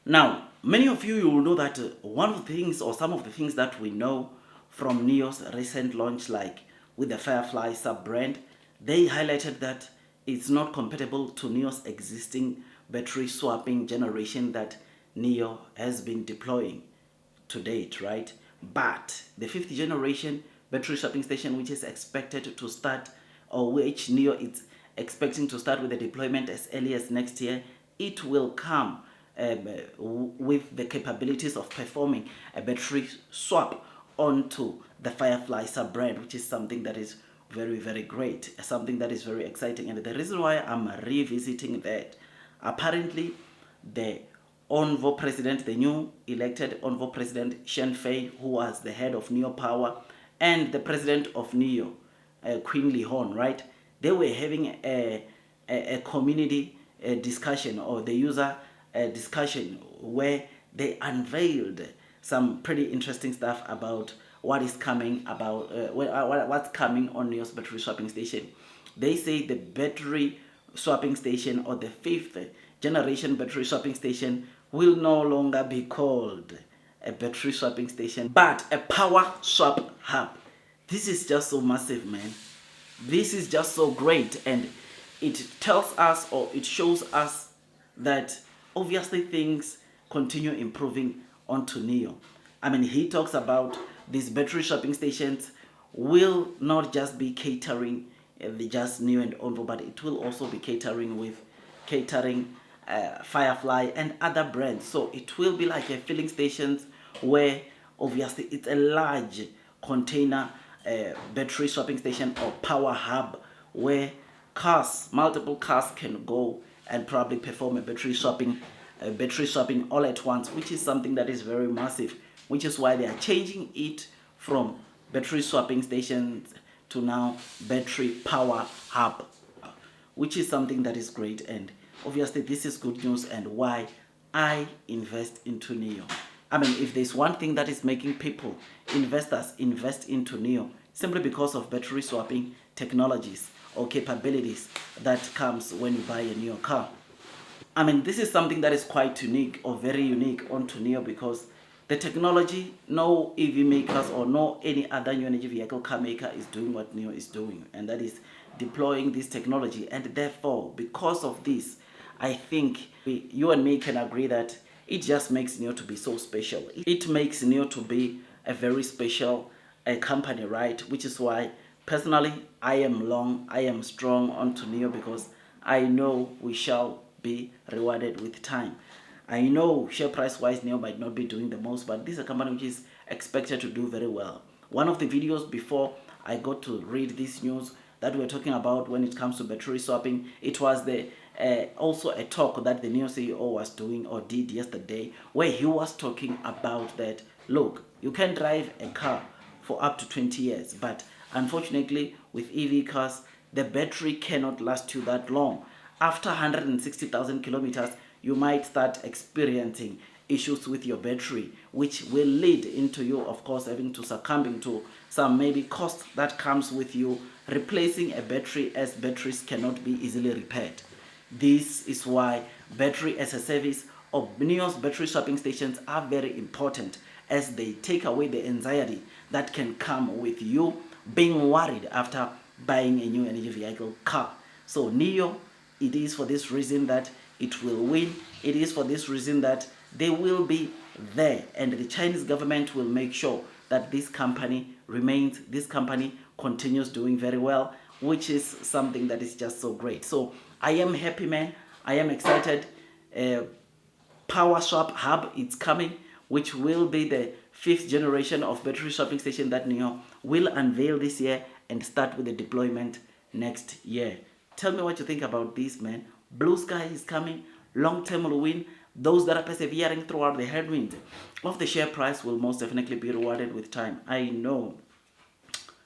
Now, many of you will know that one of the things or some of the things that we know from Nio's recent launch, like with the Firefly sub-brand, they highlighted that it's not compatible to Nio's existing battery swapping generation that Nio has been deploying to date, right? But the fifth generation battery swapping station, which is expected to start, or which Nio is expecting to start with the deployment as early as next year, it will come with the capabilities of performing a battery swap onto the Firefly sub-brand, which is something that is very, very great, something that is very exciting. And the reason why I'm revisiting that, apparently the Envoy President, the new elected Envoy President Shen Fei, who was the head of Nio Power, and the president of Nio, Queen Li Hon, right? They were having a community discussion, or the user discussion, where they unveiled some pretty interesting stuff about what is coming, about what's coming on Nio's battery swapping station. They say the battery swapping station, or the fifth generation battery swapping station, will no longer be called a battery swapping station, but a power swap hub. This is just so massive, man. This is just so great, and it tells us, or it shows us, that obviously things continue improving onto Nio. I mean, he talks about these battery swapping stations will not just be catering the just Nio and Envo, but it will also be catering Firefly and other brands. So it will be like a filling stations where obviously it's a large container battery swapping station or power hub where multiple cars can go and probably perform a battery swapping all at once, which is something that is very massive, which is why they are changing it from battery swapping stations to now battery power hub, which is something that is great. And obviously this is good news, and why I invest into Nio. I mean, if there's one thing that is making investors invest into Nio, simply because of battery swapping technologies or capabilities that comes when you buy a Nio car. I mean, this is something that is quite unique, or very unique onto Nio, because the technology, no EV makers or no any other new energy vehicle car maker is doing what Nio is doing, and that is deploying this technology. And therefore, because of this, I think you and me can agree that it just makes Nio to be so special. It makes Nio to be a very special company, right? Which is why, personally, I am strong onto Nio, because I know we shall be rewarded with time. I know share price wise Nio might not be doing the most, but this is a company which is expected to do very well. One of the videos before I got to read this news that we're talking about when it comes to battery swapping, it was the also a talk that the Nio CEO was doing, or did yesterday, where he was talking about that, look, you can drive a car for up to 20 years, but unfortunately with EV cars, the battery cannot last you that long. After 160,000 kilometers, you might start experiencing issues with your battery, which will lead into you, of course, having to succumbing to some maybe cost that comes with you replacing a battery, as batteries cannot be easily repaired. This is why battery as a service or Nio's battery swapping stations are very important, as they take away the anxiety that can come with you being worried after buying a new energy vehicle car. So Nio, it is for this reason that it will win. It is for this reason that they will be there, and the Chinese government will make sure that this company continues doing very well, which is something that is just so great. So I am happy, man. I am excited. Power Swap Hub, it's coming, which will be the fifth generation of battery swapping station that Nio will unveil this year and start with the deployment next year. Tell me what you think about this, man. Blue sky is coming. Long term will win. Those that are persevering throughout the headwind of the share price will most definitely be rewarded with time. I know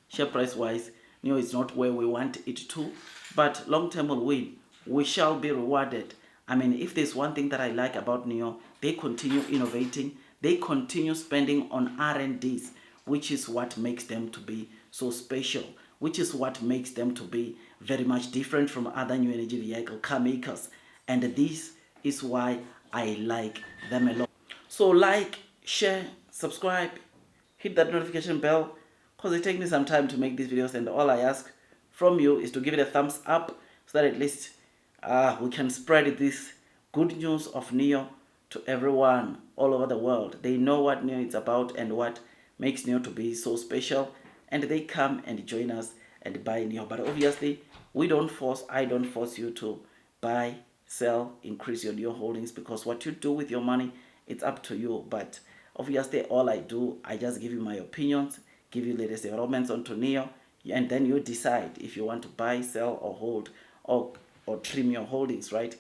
share price wise, Nio is not where we want it to, but long term will win. We shall be rewarded. I mean, if there's one thing that I like about Nio, they continue innovating. They continue spending on R&Ds, which is what makes them to be so special, which is what makes them to be very much different from other new energy vehicle car makers. And this is why I like them a lot. So like, share, subscribe, hit that notification bell, because it takes me some time to make these videos, and all I ask from you is to give it a thumbs up so that at least we can spread this good news of Nio to everyone all over the world. They know what Nio is about and what makes Nio to be so special, and they come and join us and buy Nio. But obviously, I don't force you to buy, sell, increase your Nio holdings, because what you do with your money, it's up to you. But obviously, all I do, I just give you my opinions, give you latest developments onto Nio, and then you decide if you want to buy, sell, or hold, or trim your holdings, right?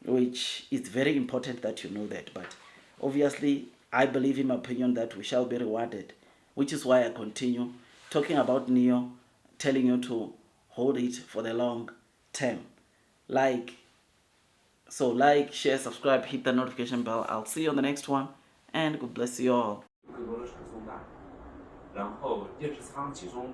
Which is very important that you know that. But obviously, I believe in my opinion that we shall be rewarded, which is why I continue talking about Nio, telling you to hold it for the long term. Like, share, subscribe, hit the notification bell. I'll see you on the next one, and God bless you all. 更多的传送带，然后电池仓集中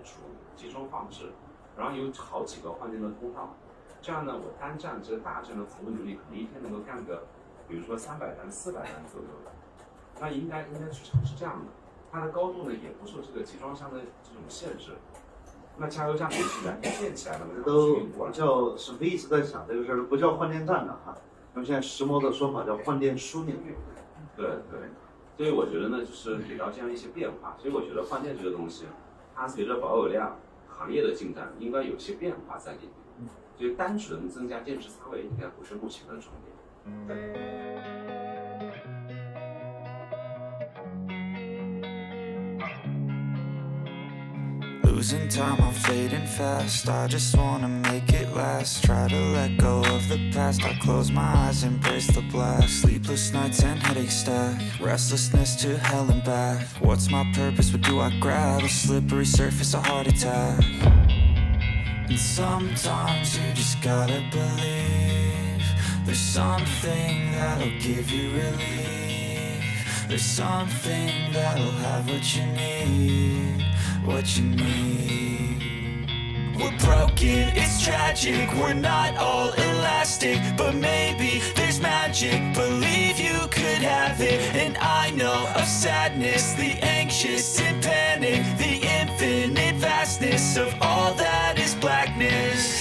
放置，然后有好几个换电的通道，这样呢，我单站这个大站的服务能力可能一天能够干个，比如说300单、400单左右的，那应该去尝试这样的，它的高度呢也不受这个集装箱的这种限制。那加油站没起来，建起来了，都叫什么？一直在想这个事儿，不叫换电站了哈，那么现在时髦的说法叫换电枢纽。对对，所以我觉得呢，就是给到这样一些变化。所以我觉得换电这个东西，它随着保有量、行业的进展，应该有些变化在里面。所以单纯增加电池仓位应该不是目前的重点。Losing time, I'm fading fast. I just wanna make it last. Try to let go of the past. I close my eyes, embrace the blast. Sleepless nights and headaches stack. Restlessness to hell and back. What's my purpose? What do I grab? A slippery surface, a heart attack. And sometimes you just gotta believe there's something that'll give you relief. There's something that'll have what you need. What you need. We're broken, it's tragic. We're not all elastic, but maybe there's magic. Believe you could have it. And I know of sadness, the anxious and panic, the infinite vastness of all that is blackness.